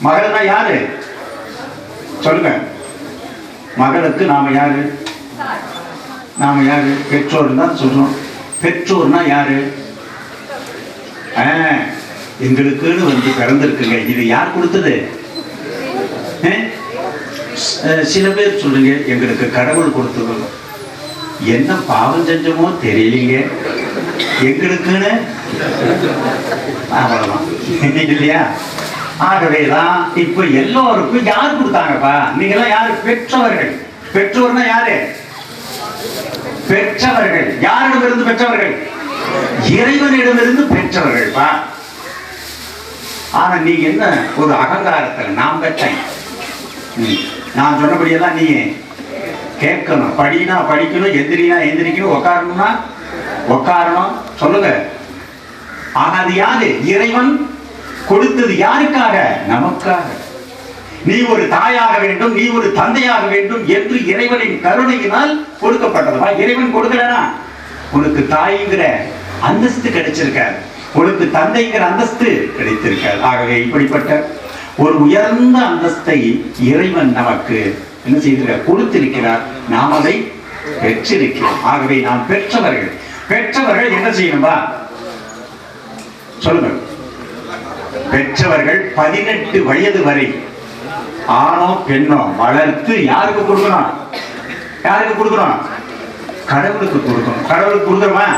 மகள்னா யாரு சொல்லுங்க. மகளுக்கு நாம யாரு? நாம யாரு? பெற்றோர் தான் சொல்றோம். பெற்றோர்னா யாரு? எங்களுக்குன்னு வந்து பிறந்திருக்குங்க. இது யார் கொடுத்தது? சில பேர் சொல்லுங்க எங்களுக்கு கடவுள் கொடுத்தது. என்ன பாவம் செஞ்சமோ தெரியலீங்க, எங்களுக்குன்னு அவ்வளவுதான் இல்லையா? ஆகவேதான் இப்ப எல்லோருக்கும் யார் கொடுத்தாங்கப்பா? நீங்க எல்லாம் யாரு? பெற்றவர்கள். பெற்றோர்னா யாரு? பெற்றவர்கள். யாரிடமிருந்து பெற்றவர்கள்? இறைவனிடமிருந்து பெற்றவர்கள் பா. ஆனா நீங்க என்ன ஒரு அகங்காரத்துல நான் பெற்றேன், நான் சொன்னபடியெல்லாம் நீங்க கேட்கணும், படினா படிக்கணும், எந்திரினா எந்திரிக்கணும், உட்காரணும்னா உட்காரணும். சொல்லுங்க. ஆனா அது யாரு? இறைவன் கொடுத்தது. யாருக்காக? நமக்காக. நீ ஒரு தாயாக வேண்டும், நீ ஒரு தந்தையாக வேண்டும் என்று இறைவனின் கருணையினால் கொடுக்கப்பட்டதுவா. இறைவன் கொடுக்கலனா உனக்கு தாய்ங்கிற அந்தஸ்து கிடைச்சிருக்காது, உனக்கு தந்தைங்கிற அந்தஸ்து கிடைத்திருக்காது. ஆகவே இப்படிப்பட்ட ஒரு உயர்ந்த அந்தஸ்தை இறைவன் நமக்கு என்ன செய்திருக்கிறார்? கொடுத்திருக்கிறார். நாம் அதை பெற்றிருக்கிறோம். ஆகவே நாம் பெற்றவர்கள். பெற்றவர்கள் என்ன செய்யணும்பா சொல்லுங்க. பெற்றவர்கள் 18 வயது வரை ஆணோ பெண்ணோ வளர்த்து யாருக்கு கொடுக்கணும்? யாருக்கு கொடுக்கணும்? கடவுளுக்கு கொடுக்கணும். கடவுளுக்கு கொடுக்குறோமா?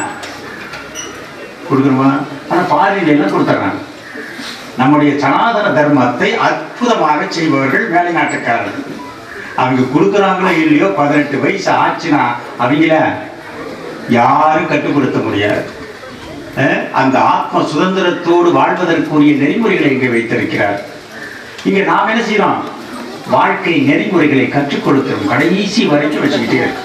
கொடுக்குறோமா? ஆனா பாதியில எல்லாம் கொடுத்துறாங்க. நம்முடைய சனாதன தர்மத்தை அற்புதமாக செய்பவர்கள் வெளிநாட்டுக்காரர்கள். அவங்க கொடுக்குறாங்களோ இல்லையோ 18 வயசு ஆச்சுன்னா அவங்கள யாரும் கட்டுப்படுத்த முடியாது. அந்த ஆத்ம சுதந்திரத்தோடு வாழ்வதற்குரிய நெறிமுறைகளை இங்கே வைத்திருக்கிறார். இங்க நாம் என்ன செய்யறோம்? வாழ்க்கை நெறிமுறைகளை கற்றுக் கொடுக்கிறோம். கடைசி வரைக்கும் வச்சுக்கிட்டே இருக்கு.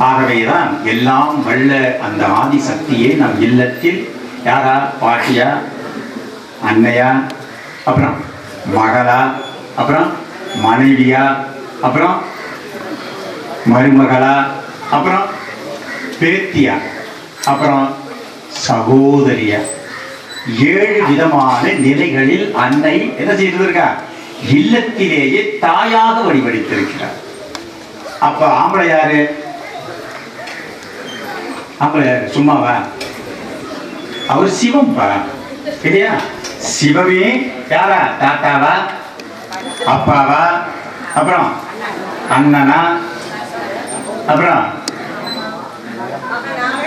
ஆகவேதான் எல்லாம் வல்ல அந்த ஆதிசக்தியே நம் இல்லத்தில் யாரா? பாட்டியா, அன்னையா, அப்புறம் மகளா, அப்புறம் மனைவியா, அப்புறம் மருமகளா, அப்புறம் பேத்தியா, அப்புறம் சகோதரியா, 7 விதமான நிலைகளில் அன்னை என்ன செய்திருக்கா? இல்லத்திலேயே தாயாக வழிபடித்திருக்கிறார். அப்ப ஆம்பளை யாரு? ஆம்பளை யாரு? சும்மாவா? அவர் சிவம்பா இல்லையா? சிவமே யாரா? தாத்தாவா, அப்பாவா, அப்புறம் அண்ணனா, அப்புறம்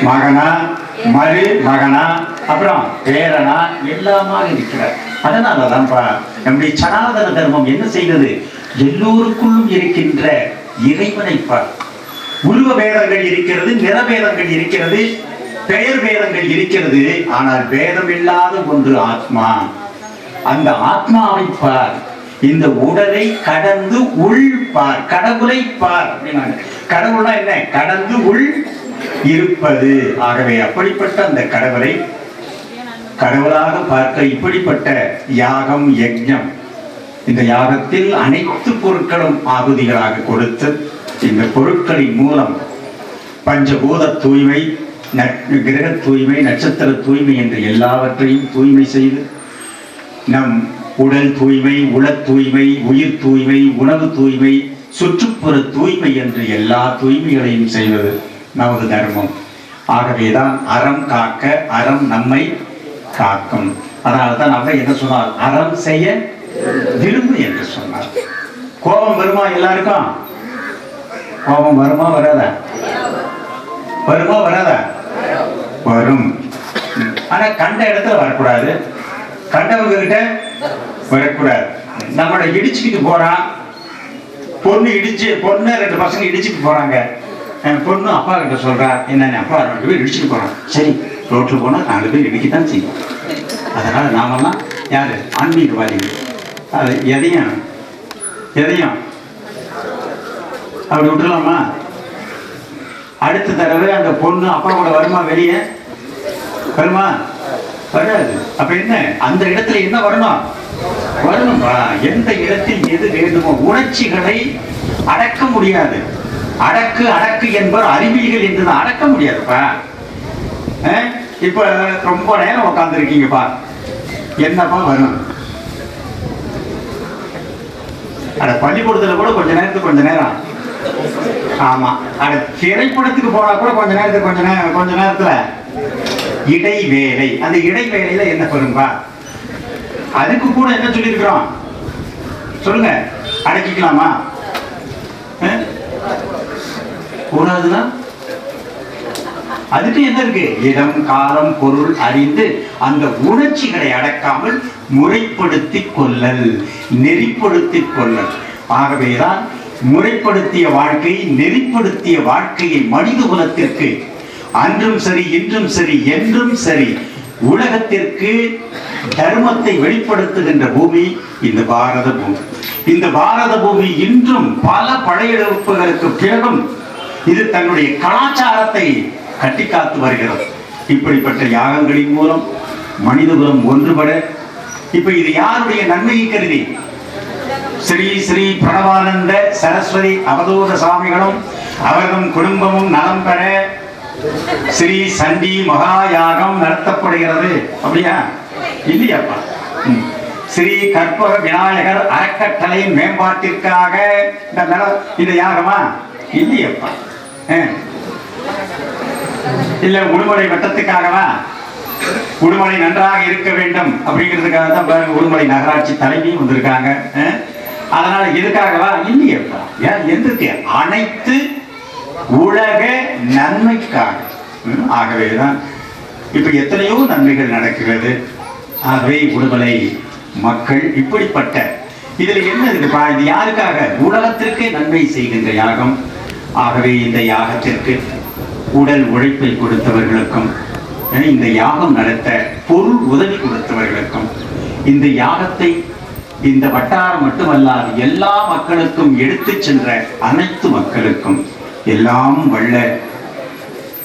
மகனா, மருமகனா, அப்புறம் பேரனா, எல்லாமாக இருக்கிறார். அதனாலதான்ப்பா நம்முடைய சனாதன தர்மம் என்ன செய்தது? எல்லோருக்குள்ளும் இருக்கின்ற இறைவனை பார். உருவ பேதங்கள் இருக்கிறது, நிறபேதங்கள் இருக்கிறது, பெயர் பேதங்கள் இருக்கிறது. ஆனால் பேதம் இல்லாத ஒன்று ஆத்மா. அந்த ஆத்மாவை பார். இந்த உடலை கடந்து உள் பார். கடவுளை பார். கடவுள்னா என்ன? கடந்து உள் இருப்பது. ஆகவே அப்படிப்பட்ட அந்த கடவுளை கடவுளாக பார்க்க இப்படிப்பட்ட யாகம், யஜ்ஞம், இந்த யாகத்தில் அனைத்து பொருட்களும் ஆகுதிகளாக கொடுத்து இந்த பொருட்களின் மூலம் பஞ்சபூத தூய்மை, கிரக தூய்மை, நட்சத்திர தூய்மை என்று எல்லாவற்றையும் தூய்மை செய்து நம் உடல் தூய்மை, உள தூய்மை, உயிர் தூய்மை, உணவு தூய்மை, சுற்றுப்புற தூய்மை என்று எல்லா தூய்மைகளையும் செய்வது நமது தர்மம். ஆகவேதான் அறம் காக்க அறம் நம்மை காக்கும். அதனால்தான் அவர் என்ன சொன்னார்? அறம் செய்ய விரும்பு என்று சொன்னார். கோபம் வருமா? எல்லாருக்கும் கோபம் வருமா? வராதா? வருமா? வராதா? வரும். ஆனா கண்ட இடத்துல வரக்கூடாது, கண்டவங்க கிட்ட வரக்கூடாது. நம்மளை இடிச்சுக்கிட்டு போறான், பொண்ணு 2 பசங்க இடிச்சுட்டு போறாங்க. பொண்ணு அப்பா கிட்ட சொல்றா, என்னன்னு? அப்பா 2 பேர் இடிச்சுட்டு போறான். சரி, ரோட்ல போனா 4 பேர் இடிக்கத்தான் செய்யும். அதனால நாமெல்லாம் யாரு? ஆன்மீகவாதிகள். அது எதையும் அப்படி விட்டுலாமா? அடுத்த தடவை அந்த பொண்ணு அப்பா கூட வருமா? வெளியே வருமா? வராது. அப்ப என்ன? அந்த இடத்துல என்ன வரணும்? வரணும்பா. எந்த இடத்தில் எது வேண்டுமோ. உணர்ச்சிகளை அடக்க முடியாது. அடக்கு என்பவர் அறிவியல்கள் என்றுதான் அடக்க முடியாதுப்பா. இப்ப ரொம்ப நேரம் உட்கார்ந்து இருக்கீங்கப்பா, என்னப்பா வரும்? அட பள்ளிக்கூடத்துல கூட கொஞ்ச நேரம் ஆமா, அட திரைப்படத்துக்கு போனா கூட கொஞ்ச நேரத்துல இடைவேளை. அந்த இடைவேளையில என்ன பெறும்பா? அதுக்கு கூட என்ன சொல்லியிருக்கிறோம் சொல்லுங்க, அடக்கிக்கலாமா? கூடாதுன்னா அதுக்கு என்ன இருக்கு? இடம் காலம் பொருள் அறிந்து அந்த உணர்ச்சிகளை அடக்காமல் முறைப்படுத்திக் கொள்ளல், நெறிப்படுத்திக் கொள்ளல். ஆகவேதான் முறைப்படுத்திய வாழ்க்கை, நெறிப்படுத்திய வாழ்க்கையை மனித குலத்திற்கு அன்றும் சரி, இன்றும் சரி, என்றும் சரி, உலகத்திற்கு தர்மத்தை வெளிப்படுத்துகின்ற பூமி இந்த பாரத பூமி. இந்த பாரத பூமி இன்றும் பல படையெடுப்புகளுக்கு பிறகும் இது தன்னுடைய கலாச்சாரத்தை கட்டி காத்து வருகிறது. இப்படிப்பட்ட யாகங்களின் மூலம் மனிதகுலம் ஒன்றுபட, இப்ப இது யாருடைய நன்மையை கருதி ஸ்ரீ ஸ்ரீ பிரணவானந்த சரஸ்வதி அவதூத சுவாமிகளும் அவர்களும் குடும்பமும் நலம் பெற ஸ்ரீ சண்டி மகா யாகம் நடத்தப்படுகிறது. அப்படியா? இல்லையாப்பா? ஸ்ரீ கற்பக விநாயகர் அறக்கட்டளையின் மேம்பாட்டிற்காக இந்த யாகமா? இல்லையப்பா. இல்ல உடுமலை வட்டத்துக்காகவா? உடுமலை நன்றாக இருக்க வேண்டும் அப்படிங்கிறதுக்காக தான் உடுமலை நகராட்சி தலைவியும் வந்திருக்காங்க. அதனால எதுக்காகவா? இல்லையப்பா. ஏன் எதுக்கு? அனைத்து உலக நன்மைக்காக. ஆகவேதான் இப்ப எத்தனையோ நன்மைகள் நடக்கிறது. ஆகவே உடுமலை மக்கள் இப்படிப்பட்ட இதுல என்ன இருக்குப்பா? இது யாருக்காக? உலகத்திற்கே நன்மை செய்கின்ற யாகம். ஆகவே இந்த யாகத்திற்கு உடல் உழைப்பை கொடுத்தவர்களுக்கும், இந்த யாகம் நடத்த பொருள் உதவி கொடுத்தவர்களுக்கும், இந்த யாகத்தை இந்த வட்டாரம் மட்டுமல்லாது எல்லா மக்களுக்கும் எடுத்து சென்ற அனைத்து மக்களுக்கும் எல்லாம் வல்ல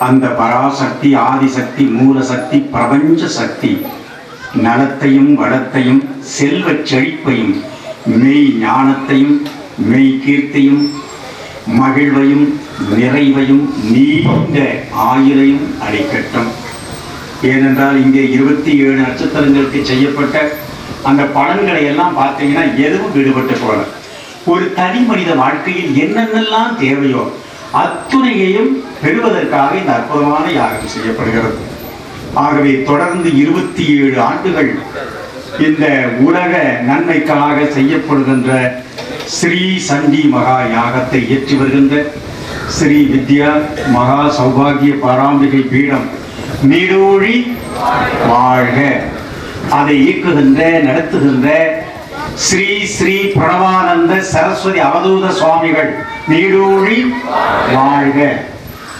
அந்த பராசக்தி, ஆதிசக்தி, மூலசக்தி, பிரபஞ்ச சக்தி நலத்தையும் வளத்தையும் செல்வ செழிப்பையும் மெய் ஞானத்தையும் மெய் கீர்த்தியும் மகிழ்வையும் நிறைவையும் நீண்ட ஆயுளையும் அளிக்கட்டும். ஏனென்றால் இங்கே 27 நட்சத்திரங்களுக்கு செய்யப்பட்ட அந்த பலன்களை எல்லாம் பார்த்தீங்கன்னா எதுவும் விடுபட்டு போல. ஒரு தனி மனித வாழ்க்கையில் என்னென்னலாம் தேவையோ அத்துணையையும் பெறுவதற்காக இந்த அற்புதமான யாகம் செய்யப்படுகிறது. ஆகவே தொடர்ந்து 27 ஆண்டுகள் இந்த உலக நன்மைக்காக செய்யப்படுகின்ற ஸ்ரீ சண்டி மகா யாகத்தை ஏற்றி வருகின்ற ஸ்ரீ வித்யா மகா சௌபாகிய பாராம்பிகை பீடம் நீடூழி வாழ்க. அதை இயக்குகின்ற நடத்துகின்ற ஸ்ரீ ஸ்ரீ பிரணவானந்த சரஸ்வதி அவதூத சுவாமிகள் நீடூழி வாழ்க.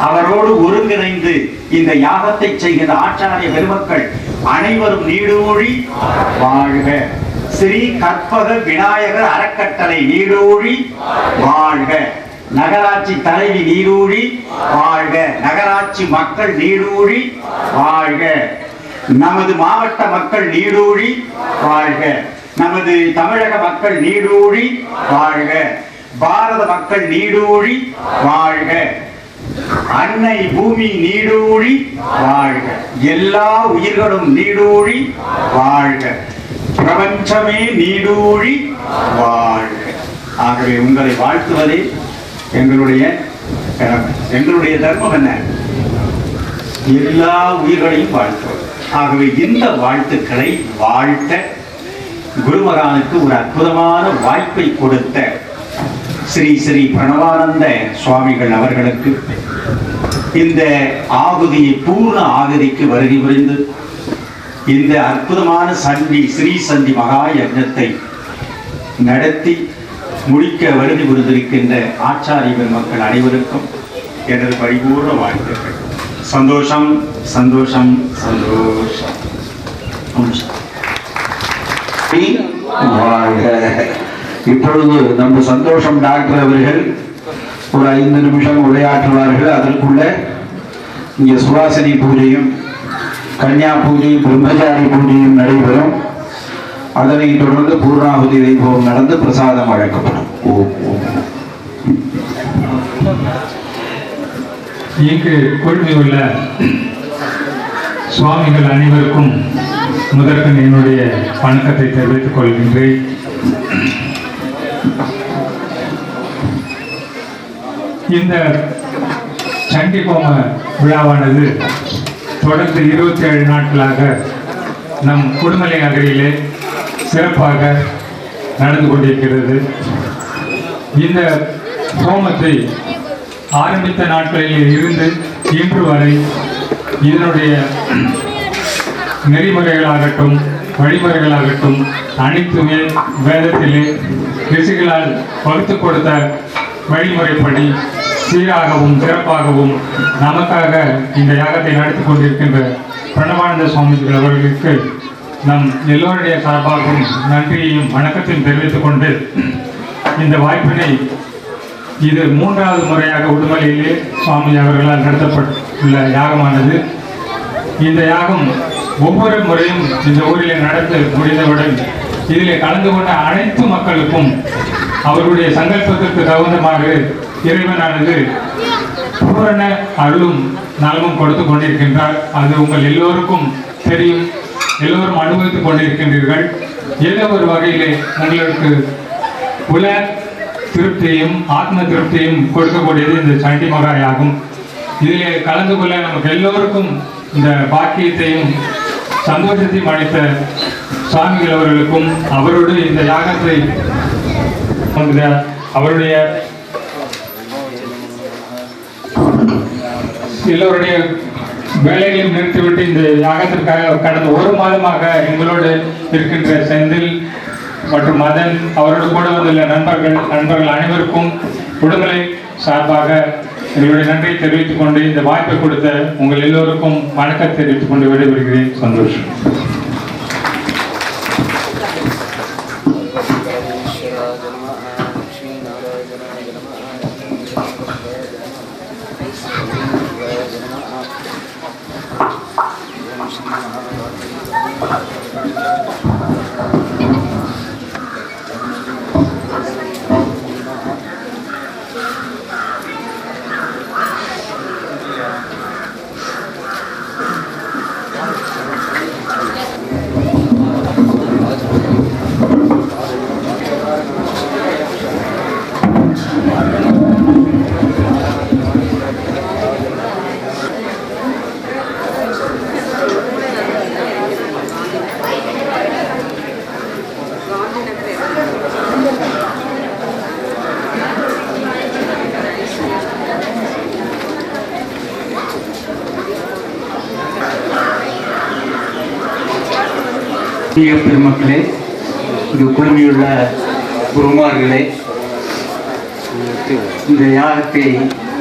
அவரோடு ஒருங்கிணைந்து இந்த யாகத்தை செய்கின்ற ஆச்சாரிய பெருமக்கள் அனைவரும் நீடூழி வாழ்க. ஸ்ரீ கற்பக விநாயகர் அறக்கட்டளை நீடூழி வாழ்க. நகராட்சி தலைவி நீடூழி வாழ்க. நகராட்சி மக்கள் நீடூழி வாழ்க. நமது மாவட்ட மக்கள் நீடூழி வாழ்க. நமது தமிழக மக்கள் நீடூழி வாழ்க. பாரத மக்கள் நீடூழி வாழ்க. அன்னை பூமி நீடூழி வாழ்க. எல்லா உயிர்களும் நீடூழி வாழ்க. பிரபஞ்சமே நீடூழி வாழ்க. ஆகவே உங்களை வாழ்த்துவதே எங்களுடைய தர்மம். என்ன? எல்லா உயிர்களையும் வாழ்த்துவது. ஆகவே இந்த வாழ்த்துக்களை வாழ்த்த குருமகானுக்கு ஒரு அற்புதமான வாய்ப்பை கொடுத்த ஸ்ரீ ஸ்ரீ பிரணவானந்த சுவாமிகள் அவர்களுக்கு இந்த ஆகுதியை பூர்ண ஆகுதிக்கு வருகை புரிந்து இந்த அற்புதமான சண்டி ஸ்ரீ சண்டி மகா யஜ்ஞத்தை நடத்தி முடிக்க வருகை புரிந்திருக்கின்ற ஆச்சாரிய பெருமக்கள் அனைவருக்கும் எனது பரிபூர்ண வாழ்த்துக்கள். சந்தோஷம் சந்தோஷம் சந்தோஷம். இப்பொழுது நம்ம சந்தோஷம் டாக்டர் அவர்கள் ஒரு 5 நிமிஷம் உரையாற்றுவார்கள். அதற்குள்ள இங்கே சுவாசினி பூஜையும் கன்யா பூஜையும் பிரம்மச்சாரி பூஜையும் நடைபெறும். அதனை தொடர்ந்து பூர்ணாகுதி வைபவம் நடந்து பிரசாதம் வழங்கப்படும். இங்கு கொள்கையுள்ள சுவாமிகள் அனைவருக்கும் முதற்கண் என்னுடைய வணக்கத்தை தெரிவித்துக் கொள்கின்றேன். இந்த சண்டி ஹோம விழாவானது தொடர்ந்து 27 நாட்களாக நம் குடுமலை நகரிலே சிறப்பாக நடந்து கொண்டிருக்கிறது. இந்த ஹோமத்தை ஆரம்பித்த நாட்களில் இருந்து இன்று வரை இதனுடைய நெறிமுறைகளாகட்டும் வழிமுறைகளாகட்டும் அனைத்துமே வேதத்திலே ரிஷிகளால் வகுத்து கொடுத்த வழிமுறைப்படி சீராகவும் சிறப்பாகவும் நமக்காக இந்த யாகத்தை நடத்தி கொண்டிருக்கின்ற பிரணவானந்த சுவாமிகள் அவர்களுக்கு நம் எல்லோருடைய சார்பாகவும் நன்றியையும் வணக்கத்தையும் தெரிவித்துக் கொண்டு இந்த வாய்ப்பினை இது 3வது முறையாக உடுமலையிலே சுவாமி அவர்களால் நடத்தப்பட்டுள்ள யாகமானது. இந்த யாகம் ஒவ்வொரு முறையும் இந்த ஊரிலே நடந்து முடிந்தவுடன் இதிலே கலந்து கொண்ட அனைத்து மக்களுக்கும் அவருடைய சங்கல்பத்திற்கு தகுந்தமாக இறைவனானது பூரண அருளும் நலமும் கொடுத்து கொண்டிருக்கின்றார். அது உங்கள் எல்லோருக்கும் தெரியும், எல்லோரும் அனுபவித்துக் கொண்டிருக்கின்றீர்கள். ஏதோ ஒரு வகையிலே உங்களுக்கு உல திருப்தியையும் ஆத்ம திருப்தியையும் கொடுக்கக்கூடியது இந்த சண்டி மகா யாகம். இதிலே கலந்து கொள்ள நமக்கு எல்லோருக்கும் இந்த பாக்கியத்தையும் சந்தோஷத்தையும் அளித்த சுவாமிகள் அவர்களுக்கும் அவரோடு இந்த யாகத்தை அவருடைய எல்லோருடைய வேலைகளையும் நிறுத்திவிட்டு இந்த யாகத்திற்காக கடந்த 1 மாதமாக எங்களோடு இருக்கின்ற செந்தில் மற்றும் மதன் அவரோடு கூட வந்துள்ள நண்பர்கள் அனைவருக்கும் உடுமலை சார்பாக எங்களுடைய நன்றியை தெரிவித்துக் கொண்டு இந்த வாய்ப்பை கொடுத்த உங்கள் எல்லோருக்கும் வணக்கத்தை தெரிவித்துக் கொண்டு விடைபெறுகிறேன். சந்தோஷம். பெருமக்களே, இங்கு குழுமியுள்ள குருமார்களே, இந்த யாகத்தை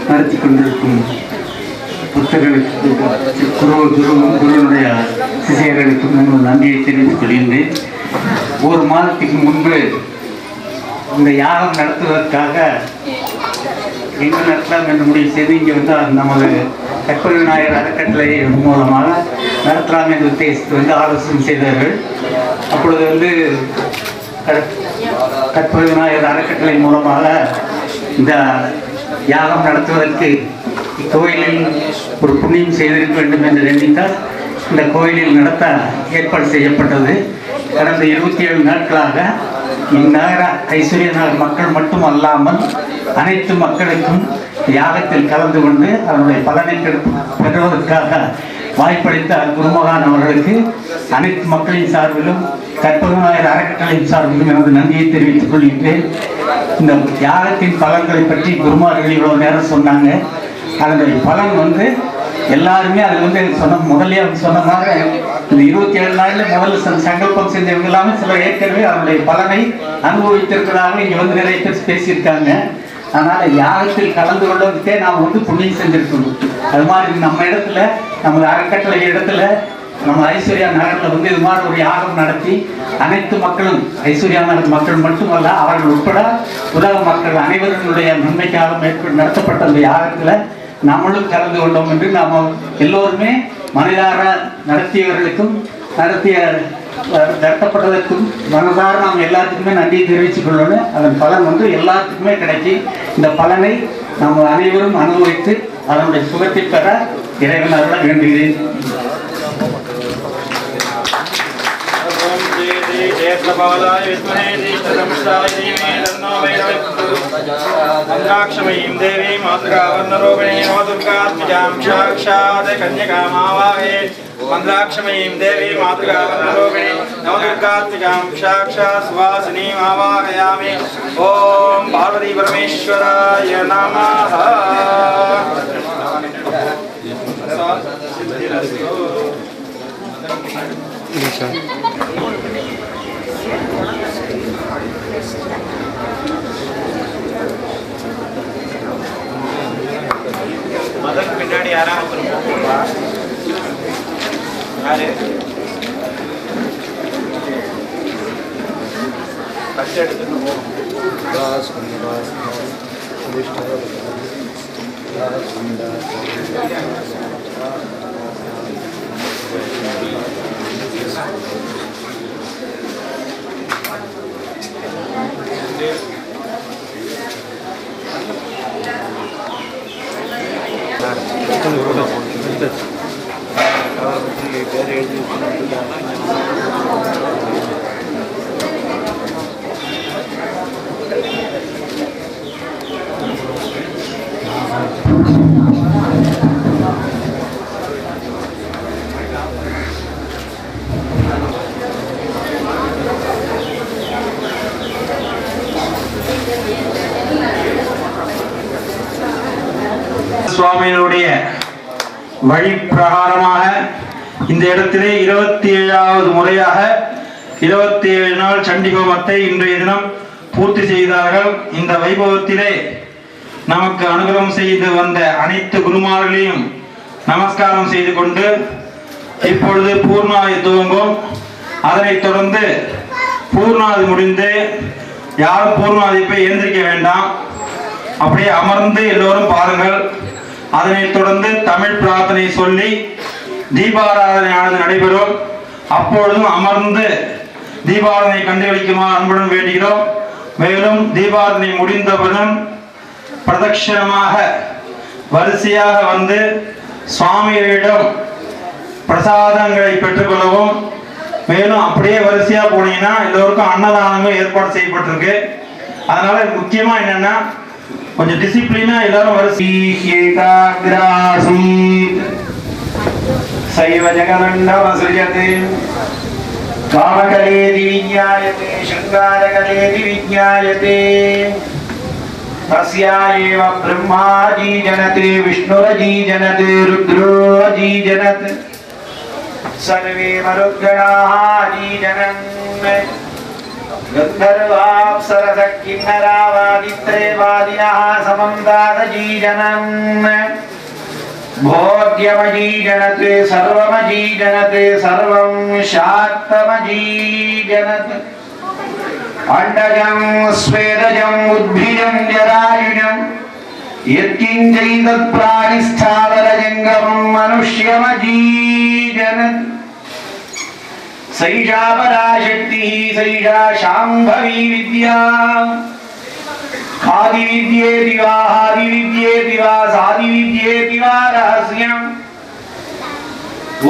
நடத்தி கொண்டிருக்கும் புத்தர்களுக்கு குருனுடைய சிஷியர்களுக்கும் நாங்கள் நன்றியை தெரிவித்துக் கொள்கின்றேன். 1 மாதத்துக்கு முன்பு இந்த யாகம் நடத்துவதற்காக எங்கு நடத்தலாம் என்று முடிவு செய்து இங்கே வந்து நமது கற்பக விநாயகர் அறக்கட்டளை மூலமாக நடத்தலாம் என்று உத்தேசித்து ஆலோசனை செய்தார்கள். அப்பொழுது கற்பக விநாயகர் அறக்கட்டளை மூலமாக இந்த யாகம் நடத்துவதற்கு இக்கோயிலில் ஒரு புண்ணியம் செய்திருக்க வேண்டும் என்று நினைத்தால் இந்த கோயிலில் நடத்த ஏற்பாடு செய்யப்பட்டது. கடந்த 27 நாட்களாக இந்நகர ஐஸ்வர்ய நகர் மக்கள் மட்டும் அல்லாமல் அனைத்து மக்களுக்கும் யாகத்தில் கலந்து கொண்டு அதனுடைய பலனை பெறுவதற்காக வாய்ப்பளித்த குருமகான் அவர்களுக்கு அனைத்து மக்களின் சார்பிலும் கற்பக விநாயகர் அறக்கட்டளையின் சார்பிலும் எனது நன்றியை தெரிவித்துக் கொள்கின்றேன். இந்த யாகத்தின் பலன்களை பற்றி குருமார்கள் இவ்வளவு நேரம் சொன்னாங்க. அதனுடைய பலன் எல்லாருமே அது முதலே சொன்ன மாதிரி இந்த 27 நாளில் முதல்ல சங்கல்பம் செஞ்சவங்க எல்லாமே சிலர் ஏற்கனவே அதனுடைய பலனை அனுபவித்திருக்கிறதாக இங்கே நிறைய பேர் பேசியிருக்காங்க. அதனால் யாகத்தில் கலந்து கொள்வதற்கே நாம் புண்ணியம் செஞ்சிருக்கணும். அது மாதிரி நம்ம இடத்துல நமது அறக்கட்டளை இடத்துல நம்ம ஐஸ்வர்யா நகரில் இது மாதிரி ஒரு யாகம் நடத்தி அனைத்து மக்களும் ஐஸ்வர்யா நகர் மக்கள் மட்டுமல்ல அவர்கள் உட்பட உலக மக்கள் அனைவருடைய நன்மைக்காக நடத்தப்பட்ட அந்த யாகத்தில் நம்மளும் கலந்து கொண்டோம் என்று நாம் எல்லோருமே மனதார நடத்தியவர்களுக்கும் நடத்தப்பட்டதற்கும் மனதார நாம் எல்லாத்துக்குமே நன்றி தெரிவித்துக் கொள்ளணும். அதன் பலன் எல்லாத்துக்குமே கிடைச்சி இந்த பலனை நாம் அனைவரும் அனுபவித்து அதனுடைய சுகத்தை பெற இறைவன் அருள வேண்டுகிறேன். ज्येष्ठपादाय विद्महे ज्येष्ठतमसाय धीमहि तन्नो मन्त्राक्षमयीं देवीं मातृकावर्णरूपिणीं नवदुर्गात्मजां साक्षात् कन्यकामावाहये मन्त्राक्षमयीं देवीं मातृकावर्णरूपिणीं नवदुर्गात्मजां साक्षात् सुवासिनीम् आवाहयामि। ॐ पार्वती परमेश्वराय नमः। மதன் பின்னாடி யாராவது யாரு பச்சை எடுத்துட்டு சுவாமியினுடைய வழி பிரகாரமாக இந்த இடத்திலே 27வது முறையாக 27 நாள் சண்டி ஹோமத்தை இன்றைய தினம் பூர்த்தி செய்தார்கள். இந்த வைபவத்திலே நமக்கு அனுகிரகம் செய்து வந்த அனைத்து குருமார்களையும் நமஸ்காரம் செய்து கொண்டு இப்பொழுது பூர்ணாதி துவங்கும். அதனைத் தொடர்ந்து பூர்ணாதி முடிந்து யாரும் பூர்ணாதிப்பை எழுந்திருக்க வேண்டாம், அப்படியே அமர்ந்து எல்லோரும் பாருங்கள். அதனைத் தொடர்ந்து தமிழ் பிரார்த்தனை சொல்லி தீபாராதனையானது நடைபெறும். அப்பொழுதும் அமர்ந்து தீபாராதனை கண்டுகளிக்குமாறு அன்புடன் வேண்டுகிறோம். மேலும் தீபாராதனை முடிந்தவுடன் பிரதட்சணமாக வரிசையாக வந்து சுவாமிகளிடம் பிரசாதங்களை பெற்றுக்கொள்ளவும். மேலும் அப்படியே வரிசையா போனீங்கன்னா எல்லோருக்கும் அன்னதானங்கள் ஏற்பாடு செய்யப்பட்டிருக்கு. அதனால முக்கியமா என்னன்னா கொஞ்சம் டிசிப்ளினா எல்லாரும் வரிசை சைவ ஜெகதண்டமசுஜதே காமகலேதி விஞ்ஞாயதே शृङ्गारकलेति विज्ञायते तस्यायेव ब्रह्माजी जनते विष्णुरजी जनते रुद्रोजी जनत सर्वे मरुद्गणाजी जनन् गन्धर्वाप्सरसः किन्नरावादित्रैवादिनः समन्तादजी जनन् भोग्यमजी जनते सर्वमजी जनते सर्वं शाक्तमजी जनत अंडजं स्वेदजं उद्भिजं जरायुजं यत्किञ्चैतत् प्राणिस्थावरजङ्गमं मनुष्यमजी जनत सैषा पराशक्तिः सैषा शाम्भवी विद्या आदिविद्येति वा आदिविद्येति वा सादिविद्येति वा रहस्यम्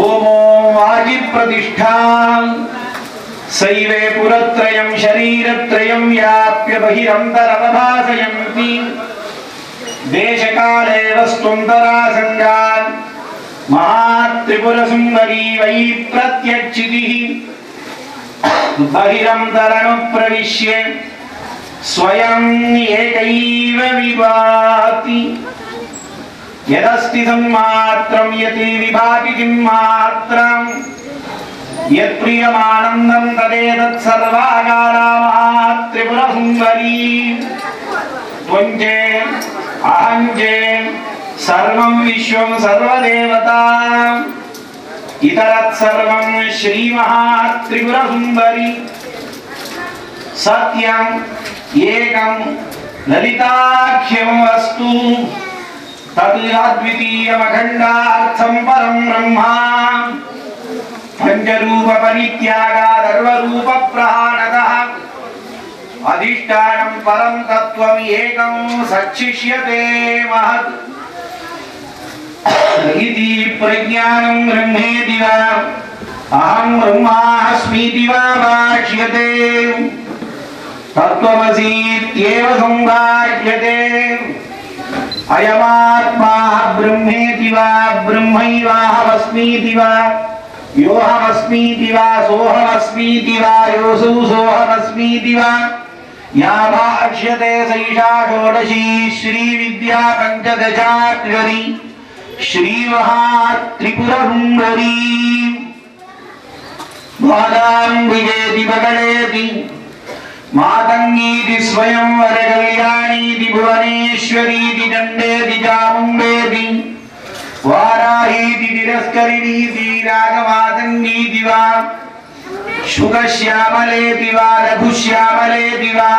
ओमो वाजिप्रतिष्ठा सैवे पुरत्रयं शरीरत्रयं व्याप्य बहिरन्तरमभासयन्ति देशकाले वस्तुन्तरासङ्गान् महात्रिपुरसुन्दरी वै प्रत्यक्षितिः बहिरन्तरनुप्रविश्य स्वयं एकैव विभाति यदस्ति सम्मात्रं यति विभाति किम्मात्रं यत्प्रियमानन्दं तदेतत् सर्वाकारा महात्रिपुरसुन्दरी त्वञ्जे अहञ्जे सर्वं विश्वं सर्वदेवता इतरत् सर्वं श्रीमहात्रिपुरसुन्दरी सत्यं एकं ललिताख्यं वस्तु तद्वितीयमखण्डार्थं परं ब्रह्मा पंचरूप परित्यागादर्वरूप प्रहाणतः अधिष्ठानं परं तत्त्वम् एकं सच्शिष्यते महत् इति प्रज्ञानं ब्रह्मेति वा अहं ब्रह्मास्मीति वा भाष्यते तत्त्वमसीत्येव संभाष्यते अयमात्मा ब्रह्मेति वा ब्रह्मैवाहमस्मीति वा योऽहमस्मीति वा सोऽहमस्मीति वा योऽसौ सोऽहमस्मीति वा या भाष्यते सैषा षोडशी श्रीविद्या पञ्चदशाक्षरी श्रीमहात्रिपुरसुन्दरी बालाम्बिकेति बगलेति मातङ्गीति स्वयंवरकल्याणीति भुवनेश्वरीति दण्डेति चामुण्डेति वाराहीति तिरस्करिणीति रागमातङ्गीति वा शुकश्यामलेति वा रघुश्यामलेति वा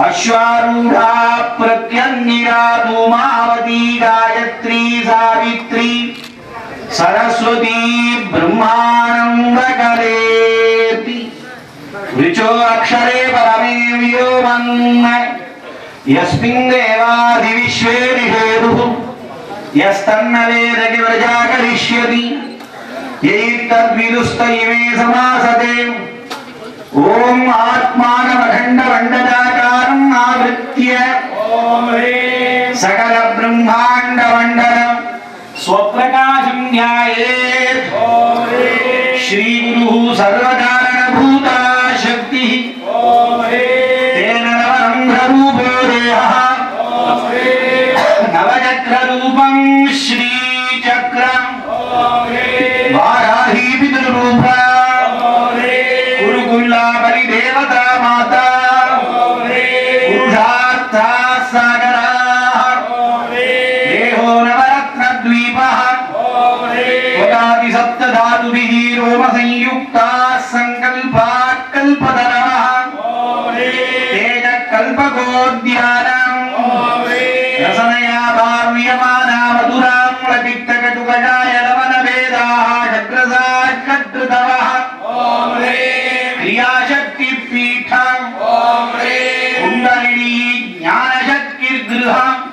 अश्वारूढा प्रत्यङ्गिरा धूमावती गायत्री सावित्री सरस्वती ब्रह्मानन्दकलेति ऋचो अक्षरे परमे व्योमन् यस्मिन् देवादिविश्वे निषेदुः यस्तन्न वेद किवजा करिष्यति यैतद्विदुस्त इमे समासते ओम आत्मानमखण्डमण्डलाकारम् आवृत्य सकल ब्रह्माण्ड मण्डलं स्वप्रकाशं ध्यायेत् श्री गुरुः सर्वकारणभूता शक्तिः तेन नवरन्ध्ररूपो देहः नवचक्ररूपं श्रीचक्रं वाराही पितृरूपा गुरुकुला परिदेवता माता पुरुषार्था सागरः देहो नवरत्नद्वीपः त्वदादि सप्तधातुभिः रोमसंयुक्ताः सङ्कल्पात् कल्पतरवः तेजः कल्पकोद्यानम् रसनया पार्यमाना मधुराम्लपित्तकटुकजाय लवनभेदाः षड्रसाष्टकृतवः क्रियाशक्तिपीठम् कुण्डलिनी ज्ञानशक्तिर्गृहम्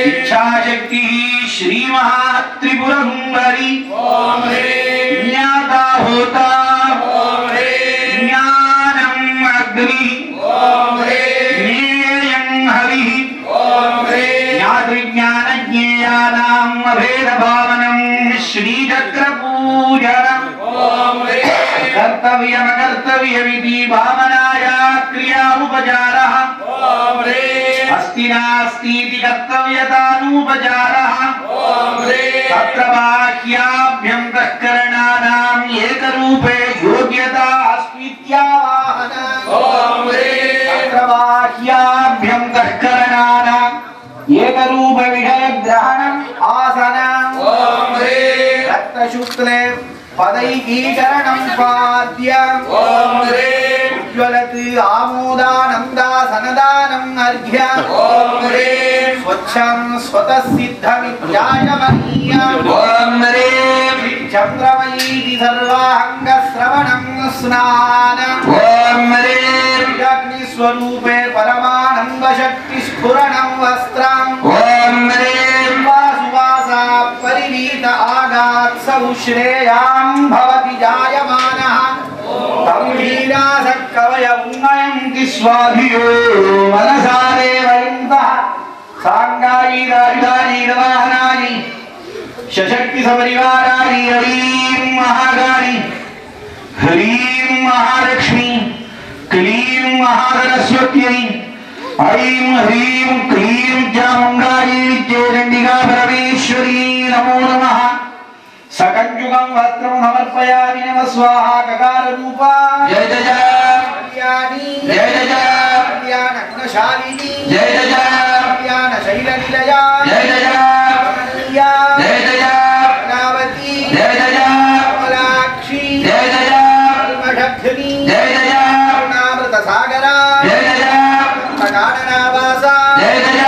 इच्छाशक्तिः श्रीमहात्रिपुरसुन्दरी ज्ञाता होता ज्ञानम् अग्निः ज्ञेयं हविः ज्ञातृज्ञानज्ञेयानाम् अभेदभावनम् श्रीचक्रपूजनम् कर्तव्यमकर्तव्यमिति भावनाया क्रियामुपचारः अस्ति नास्तीति कर्तव्यतानुपचारः तत्र बाह्याभ्यन्तःकरणानाम् एकरूपे योग्यता अस्मीत्यावाहनम् तत्र बाह्याभ्यन्तःकरणानाम् एकरूपविषयग्रहणम् आसनम् रक्तशुक्ले पदैकीकरणं पाद्य उज्ज्वलत् आमोदानन्दासनदानम् अर्घ्य स्वच्छं स्वतः सिद्धमित्यायमनीयम् चन्द्रमयीति सर्वाङ्गश्रवणं स्नानम् अग्निस्वरूपे परमानन्दशक्तिस्फुरणं वस्त्रम् सुवासा परिवीत आगात् सौ श्रेयान् भवति जायमानः तं हीनासः कवय उन्नयन्ति स्वाधियो मनसा देवयन्तः साङ्गायी राजधानी वाहनानि सशक्ति सपरिवाराणि हरीं महाकाली हरीं महालक्ष्मी क्लीं महासरस्वत्यै ऐं ह्रीं क्लीं चामुण्डायै विद्येचण्डिका परमेश्वरी नमो नमः सकंजुगं वस्त्रं समर्पयामि नमः स्वाहा ककाररूपा जय जय कल्याणी जय जय कल्याणगुणशालिनी जय जय कल्याणशैलनिलया जय जय जय जय कलावती जय जय कमलाक्षी जय जय कल्मषध्वनि जय जय करुणामृतसागरा जय जय काननावासा जय जय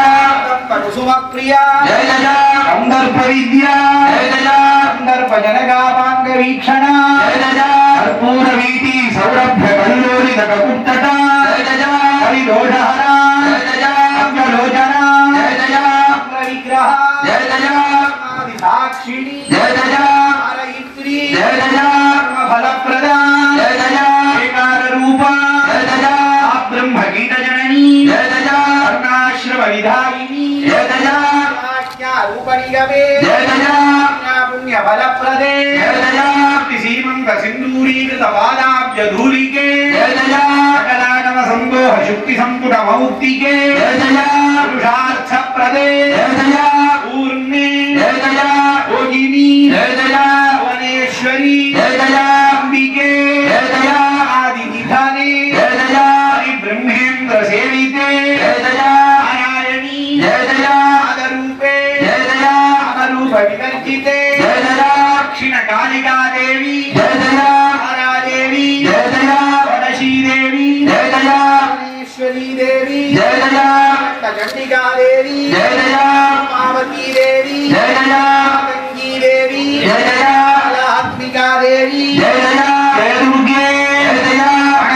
कुसुमप्रिया जय जय कंदर्पविद्या जय जय कंदर्पजनकापाङ्गवीक्षण जय जय कर्पूरवीटी सौरभ्यकल्लोलितककुट्टटा जय जय हरिदोषहरा जय जय अङ्गलोचना जय जय विग्रह जय जय साक्षिणी जय जय हरयित्री जय जय ब्रह्म कीट जननी जय जय वर्णाश्रम विधायिनी जय जय आज्ञा रूपनिगमे जय जय आज्ञा पुण्य फलप्रदे जय जय सीमंत सिंदूरीकृत पादाब्ज धूलिके जय जय सकलागम संदोह शुक्ति संपुट मौक्तिके जय जय पुरुषार्थ प्रदे जय जय पूर्णे जय जय योगिनी जय जय भुवनेश्वरी जय जय अंबिके जय जय आदिनिधाने जय जय ब्रह्मेन्द्र सेविते जय जय नारायणी जय जय आदरूपे जय जय अनरूप विवर्जिते जय जय दक्षिण कालिका देवी जय जय तारादेवी जय जय वडशी देवी जय जय भुवनेश्वरी देवी जय जय चंडिका देवी जय जय पार्वती देवी जय जय गंगी देवी जय जय आत्मिका देवी जय जय जय दुर्गे जय जय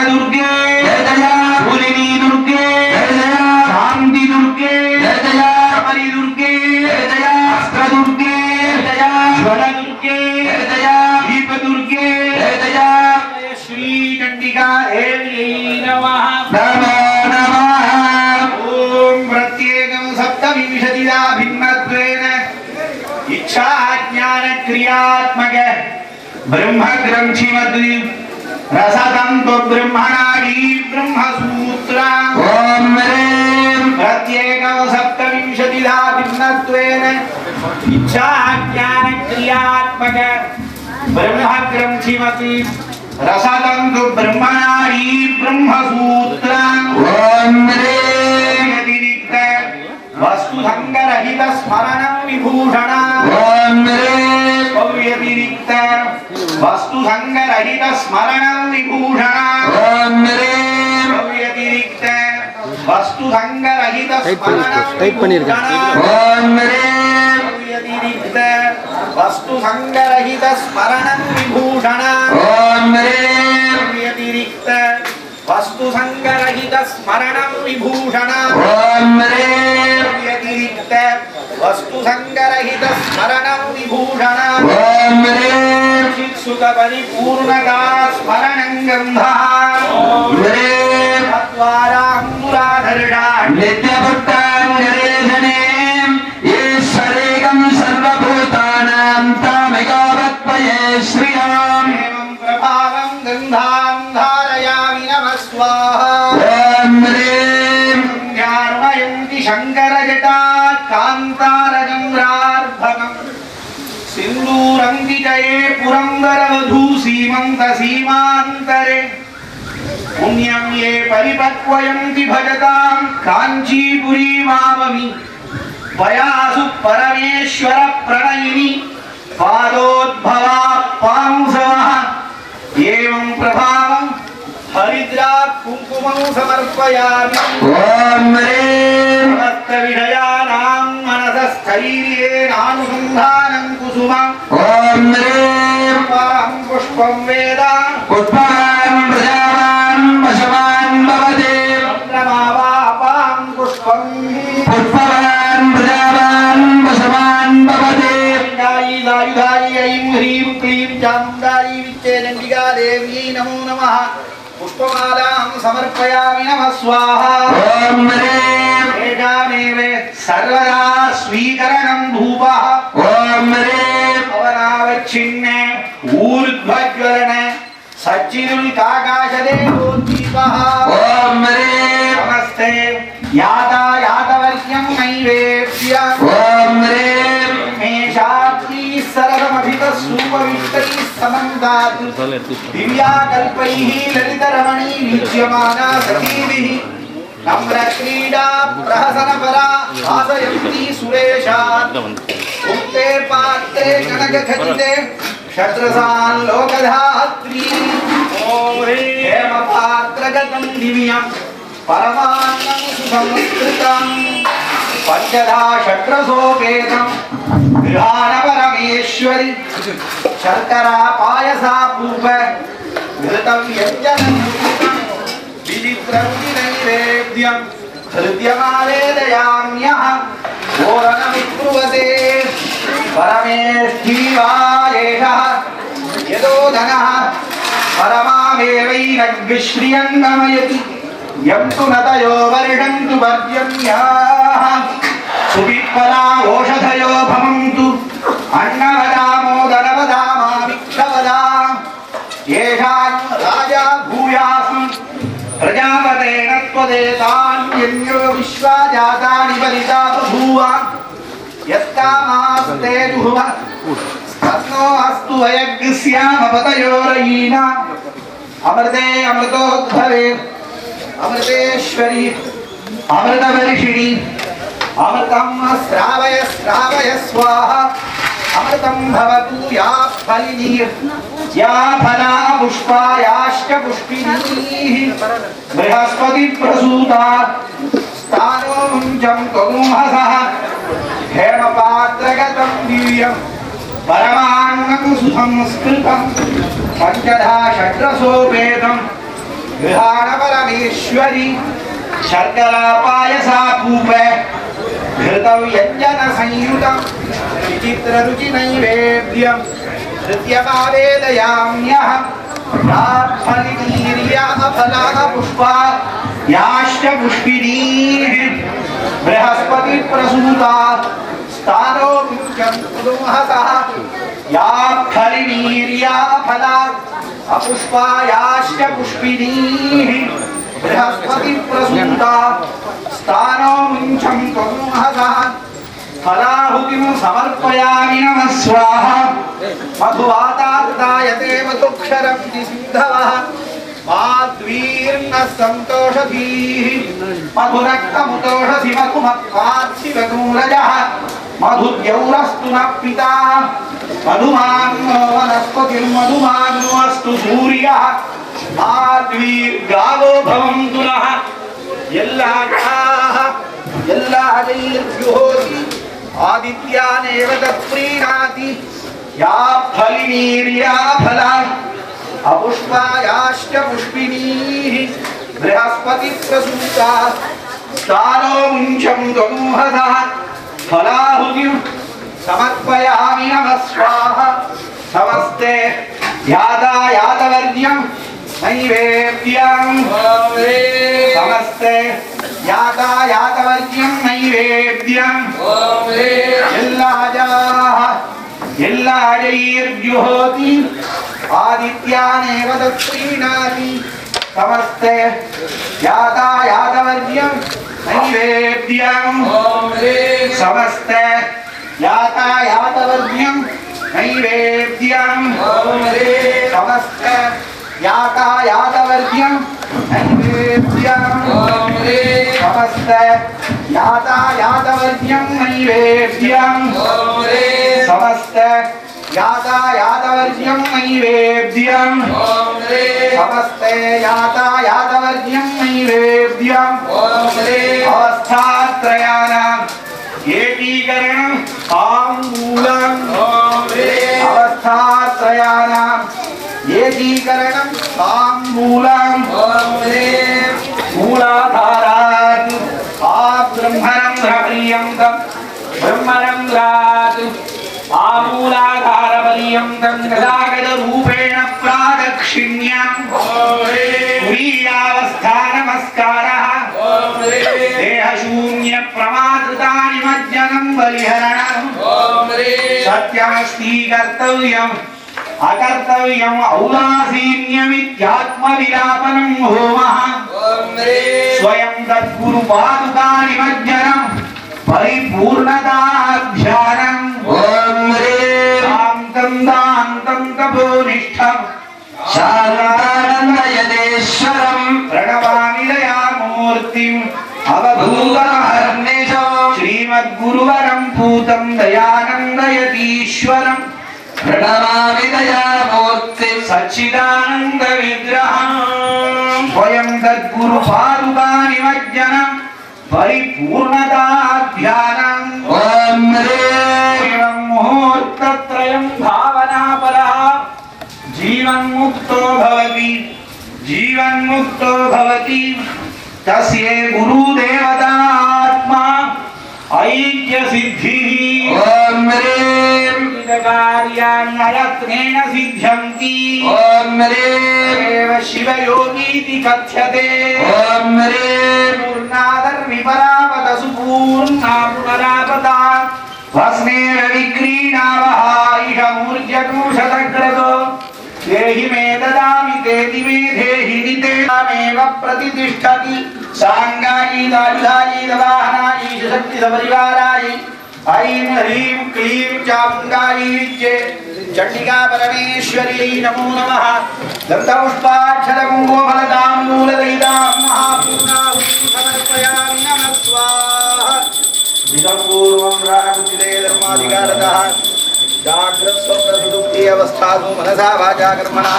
दुर्गे जय जय भूलिनी दुर्गे जय जय शांति दुर्गे जय जय हरि दुर्गे जय जय अस्त्र दुर्गे जय जय ज्वर दुर्गे जय जय दीप दुर्गे जय जय श्री चंडिका देवी नमः नमो नमः ओम प्रत्येकं सप्तविंशतिदा भिन्नत्वेन इच्छा ज्ञान क्रियात्मक ब्रह्म ग्रंथिमद्रि रसतंतु ब्रह्मणाडी ब्रह्मसूत्र ओम ह्रीं प्रत्येकं सप्तविंशतिदा भिन्नत्वेन इच्छा ज्ञान क्रियात्मक ब्रह्म ग्रंथिमद्रि रसतंतु ब्रह्मणाडी ब्रह्मसूत्र ओम ह्रीं अतिरिक्त वस्तु संगरहित स्मरणं विभूषण ओम ह्रीं व्यतिरिक्त वस्तु संगरहित स्मरणं विभूषण ओम ह्रीं व्यतिरिक्त वस्तु संगरहित स्मरणं विभूषण ओम ह्रीं व्यतिरिक्त वस्तु संगरहित स्मरणं विभूषण ओम ह्रीं व्यतिरिक्त वस्तु संगरहित स्मरणं विभूषण ओम ह्रीं व्यतिरिक्त वस्तु संगरहित स्मरणं विभूषण ओम ह्रीं सुख परिपूर्णता स्मरणं गन्धः ओम ह्रीं अत्वाराम्बुराधर्षा नित्यपुट्टाङ्गरेधने ईश्वरेकं सर्वभूतानां तामेकावत्पये श्रियाम् एवं प्रभावं गन्धां धारयामि नमः स्वाहा ओम ह्रीं ध्यानमयन्ति शङ्करजटात् कान्तारगम्रार्भकम् सिन्दूरङ्कितये पुरन्दरवधू सीमन्त सीमान्तरे पुण्यं ये परिपक्वयन्ति भजतां काञ्चीपुरीमावमि पयासु परमेश्वर प्रणयिनि पादोद्भवा पांसवः एवं प्रभावं हरिद्रा कुङ्कुमं समर्पयामि ओम ह्रीं भक्तविषयाणां मनसस्थैर्येणानुसन्धानं कुसुमम् ओम ह्रीं पुष्पं वेद पुष्पवान् प्रजावान् वशवान् भवति चन्द्रमावापां पुष्पं पुष्पवान् प्रजावान् वशवान् भवति दायुधाय ऐं ह्रीं क्लीं चामुण्डायै विच्चे चण्डिका देवी नमो नमः पुष्पमालां समर्पयामि नमः स्वाहा ओम ह्रीं एकामेव सर्वदा स्वीकरणं धूपः ओम ह्रीं पवनावच्छिन्न ऊर्ध्वज्वलन सच्चिदुल्काकाशदेवोद्दीपः ओम ह्रीं नमस्ते यातायातवर्ग्यं नैवेद्य ओम ह्रीं मेषाब्दी सरसमभितसूपविष्टैः समन्तात् दिव्याकल्पैः ललितरमणी वीज्यमाना सखीभिः नम्रक्रीडा प्रहसनपरा भासयन्ती सुरेशात् उक्ते पात्रे कनकखचिते क्षत्रसान् लोकधात्री ओम हेमपात्रगतं दिव्यं परमान्नं सुसंस्कृतं पंचधा षट्रसोपेतं गृहाण परमेश्वरी शर्करा पायसापूप घृतं व्यञ्जनं विचित्रं नैवेद्यं हृद्यमावेदयाम्यः ओरणमित्रुवते परमेष्ठीवायेषः यदो धनः परमामेवैरग्श्रियं गमयति यन्तु नतयो वर्षन्तु पर्जन्याः सुविप्पला ओषधयो भवन्तु अन्नवदामोदरवदामाविक्षवदा येषान् राजा भूयासं प्रजापतेन त्वदेतान्यन्यो विश्वा जातानि परिता बभूव यत्कामास्ते जुहुव तन्नो अस्तु वयग्स्यामपतयोरयीना अमृते अमृतोद्भवे अमृतेश्वरी अमृतवर्षिणी अमृतं श्रावय श्रावय स्वाहा अमृतं भवतु या फलिनी या फला पुष्पायाश्च पुष्पिनीः बृहस्पति प्रसूता स्थानो मुञ्चं त्वमुहसः हेमपात्रगतं दिव्यं परमान्नं सुसंस्कृतं पञ्चधा षड्रसोपेतं गृहाणपरमेश्वरी शर्करा पायसा पूपे घृतव्यञ्जनसंयुतं विचित्ररुचिनैवेद्यं नृत्यमावेदयाम्यः फलिनीर्याः फलाः पुष्पा याश्च पुष्पिणीः बृहस्पतिप्रसूता स्थानो मुञ्चं कुदुमहसः या फलिनीर्या फला अपुष्पा याश्च पुष्पिणीः बृहस्पतिप्रसूता स्थानो मुञ्चं कुदुमहसः फलाहुतिं समर्पयामि नमः स्वाहा मधुवातार्तायते मधुक्षरं सिन्धवः माद्वीर्नः सन्तोषधीः मधुरक्तमुतोषधि मधुमत्पार्थिवगूरजः मधुद्यौरस्तु नः पिता मधुमानो वनस्पतिर्मधुमानो अस्तु सूर्यः माद्वीर्गावो भवन्तु नः यल्लाजैर्जुहोति आदित्यानेव तत्प्रीणाति या फलिनीर्या फला अपुष्पायाश्च पुष्पिणीः बृहस्पतिप्रसूता स्थानो मुञ्चं त्वमुहसः फलाहुतिं समर्पयामि नमः स्वाहा समस्ते यातायातवर्ज्यं नैवेद्यं समस्ते यातायातवर्ज्यं नैवेद्यं यल्लाजैर्जुहोति आदित्यानेव तत्प्रीणाति समस्ते यातायातवर्ज्यं नैवेद्यं समस्ते यातायातवर्ज्यं नैवेद्यं समस्ते यातायातवर्ज्यं नैवेद्यं समस्ते यातायातवर्ज्यं नैवेद्यं समस्ते यातायातवर्ज्यं नैवेद्यं समस्ते यातायातवर्ज्यं नैवेद्यं अवस्थात्रयाणां एकीकरणं ताम्बूलं अवस्थात्रयाणां एकीकरणं ताम्बूलं मूलाधारात् ब्रह्मरन्ध्रपर्यन्तं ब्रह्मरन्ध्रात् आमूलाधारपर्यन्तं गदागदरूपेण प्रादक्षिण्यां तुरीयावस्थानमस्कारः देहशून्यप्रमादृतानि मज्जनं बलिहरणं सत्यमस्ति कर्तव्यम् अकर्तव्यम् औदासीन्यमित्यात्मविलापनं होमः स्वयं तद्गुरुपादुकानि मज्जनं परिपूर्णताध्यानम् शान्तं दान्तं तपोनिष्ठं शान्तानन्दयतेश्वरं प्रणमामि दयामूर्तिम् अवधूतमहर्निशं श्रीमद्गुरुवरं पूतं दयानन्दयतीश्वरं प्रणमामि दयामूर्तिं सच्चिदानन्दविग्रहं स्वयं तद्गुरुपादुकानि मज्जनं परिपूर्णताध्यानम् एवं मुहूर्तत्रयं भावनापरः जीवन्मुक्तो भवति तस्य गुरुदेवतात्मा ऐक्यसिद्धिः कार्याणि अयत्नेन सिद्ध्यन्ति ॐ ह्रीं एव शिवयोगीति कथ्यते ॐ ह्रीं पूर्णादर्विपरापद सुपूर्णापरापदा भस्मेन विक्रीणावः इह मूर्जकूशतग्रतो देहि मे ददामि ते दिवे देहि नितेमेव प्रतिष्ठति साङ्गायी दायुधायी दवाहनायी शक्ति सपरिवारायि ऐं ह्रीं क्लीं चामुण्डायै विद्ये चण्डिका परमेश्वर्यै नमो नमः दन्तपुष्पाक्षरकुङ्कुमफलताम्बूलदयितां महापूर्णाहुतिं समर्पयामि नमः स्वाहा इदं पूर्वं प्राणबुद्धिदे धर्माधिकारतः जाग्रत्स्वप्नसुषुप्ति अवस्थासु मनसा वाचा कर्मणा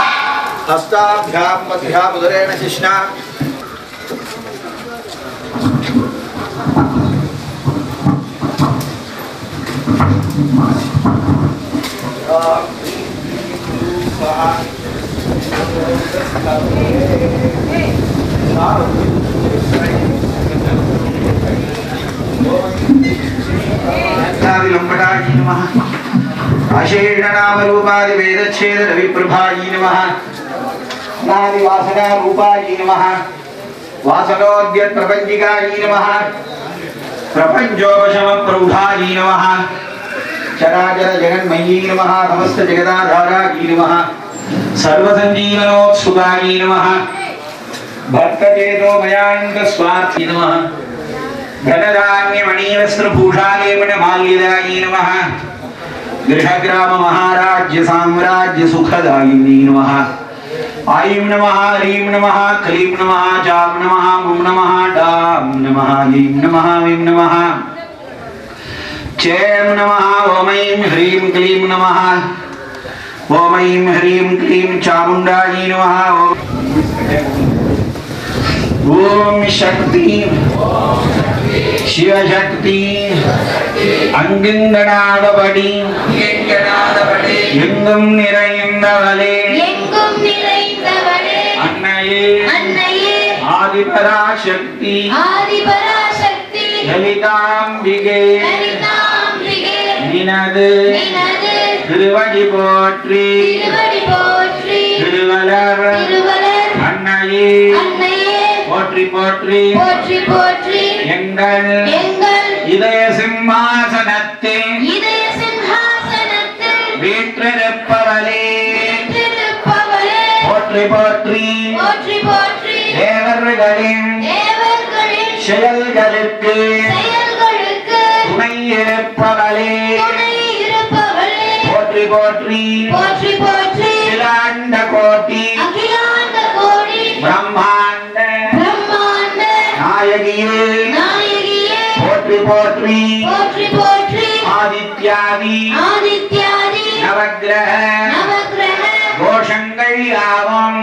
हस्ताभ्यां मध्याम् उदरेण शिश्ना लंबटाई नमः अशेष नाम रूपादि वेदच्छेद रविप्रभाई नमः नादि वासना रूपाई नमः वासनोद्य प्रपंचिकाई नमः प्रपंचोपशम प्रौढ़ाई नमः चराचर जगन्मयी नमः समस्त जगदाधाराई नमः सर्वसंजीवनोत्सुकाई नमः भक्तचेतो मयानंद स्वार्थी नमः धनधान्य मणिवस्त्रभूषालेपन माल्यदायी नमः गृहग्राम महाराज्य साम्राज्य सुखदायिनी नमः ऐं नमः ह्रीं नमः क्लीं नमः चां नमः मुं नमः डां नमः लीं नमः वीं नमः चैं नमः ॐ ऐं ह्रीं क्लीं नमः ॐ ऐं ह्रीं क्लीं चामुण्डायै नमः ॐ शक्ति शिवशक्ति அங்கிங்கடாதபடி எங்கும் நிறைந்தவளே அன்னையே ஆதிபராசக்தி லலிதாம்பிகே நினது திருவடி போற்றி திருவலர் அன்னையே போற்றி போற்றி எங்கள் இதய சிம்மாசனத்தில் வீற்றிருப்பவளே போற்றி போற்றி தேவர்களின் செயல்களுக்கு துணை இருப்பவளே போற்றி போற்றி அகிலாண்ட கோட்டி பிரம்மாண்ட நாயகியே போற்றி போற்றி ஆதித்யாதி நவக்கிரக கோஷங்கள் யாவும்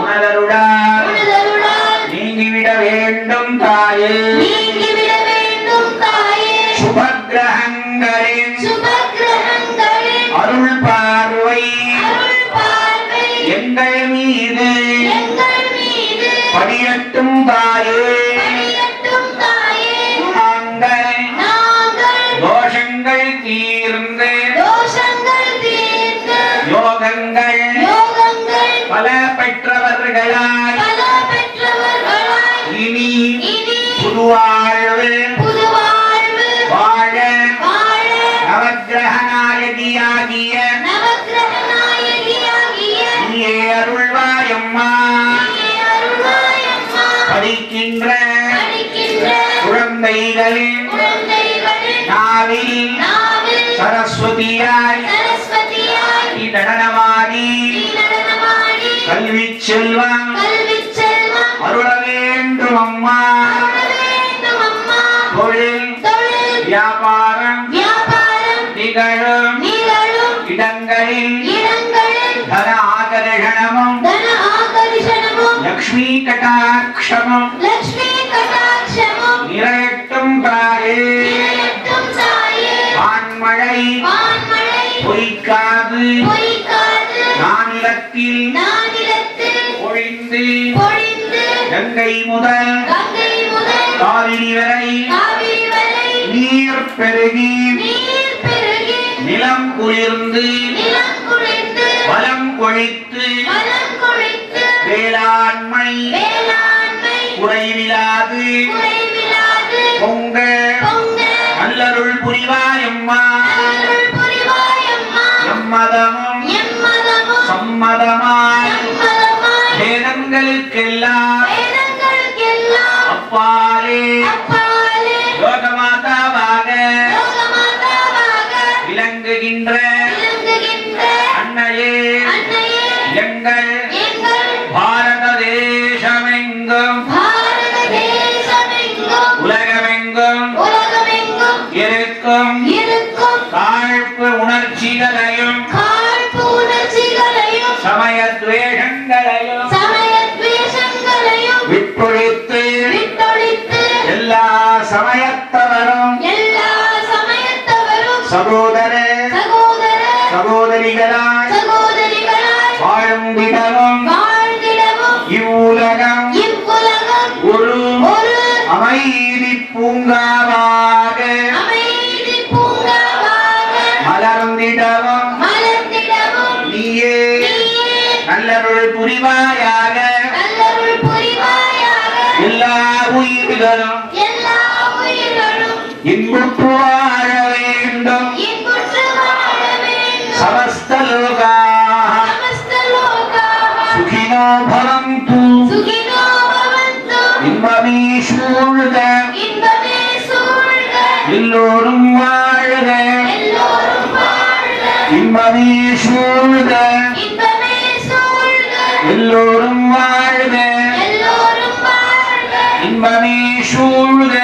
உணதருடால் நீங்கிவிட வேண்டும் தாயே சுபக்கிரகங்களின் அருள் பார்வை எங்கள் மீது படியட்டும் தாயே தோஷங்கள் தீர்ந்து யோகங்கள் பல பெற்றவர்களாய் இனி புதுவாழ்வு வாழ நவக்கிரக நாயகியாகிய நீயே அருள்வாயம்மா படிக்கின்ற குழந்தைகளின் நாவில் சரஸ்வதியாய் நடனமாடி கல்வி செல்வம் அருள வேண்டும் அம்மா தொழில் வியாபாரம் நிகழும் இடங்களில் தன ஆகர்ஷணமும் லக்ஷ்மி கடாட்சமும் நிறையட்டும் தாயே ஆண்மழை பொய்க்காது நானிலத்தில் பொழிந்து கங்கை முதல் காவிரி வரை நீர் பெருகி நிலம் குளிர்ந்து வளம் கொழித்து வேளாண்மை குறைவிலாது பொங்க நல்லருள் புரிவாயம்மா எம்மதமும் சம்மதமாய் வேதங்களுக்கெல்லாம் அப்பாலே லோகமாதாவாக விளங்குகின்ற அன்னையே எங்கள் பாரத தேசமெங்கும் உலகமெங்கும் இருக்கும் காழ்ப்பு உணர்ச்சிகளையும் சமயத்வேஷங்களையும் விட்டொழித்து எல்லா சமயத்தவரும் சகோதர சகோதரிகளாய் வாழ்ந்திடவும் இவ்வுலகம் ஒரு அமைதி பூங்காவாக மலர்ந்திடவும் நீயே நல்லருள் புரிவாயாக எல்லா உயிர்களும் இன்புற்று வாழ வேண்டும் சமஸ்த லோகாः சுகினோ பவந்து இன்பமே சூழ்க எல்லோரும் வாழ்க இன்பமே சூழ்க எல்லோரும் வாழ்க இன்பமே சூழ்க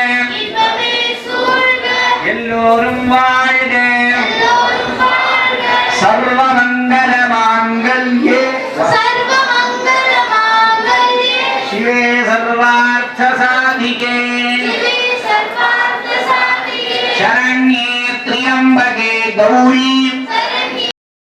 எல்லோரும் வாழ்க சர்வமங்கல மாங்கல்யே சிவே சர்வார்த்த சாதிகே சரண்யே த்ரியம்பகே கௌரி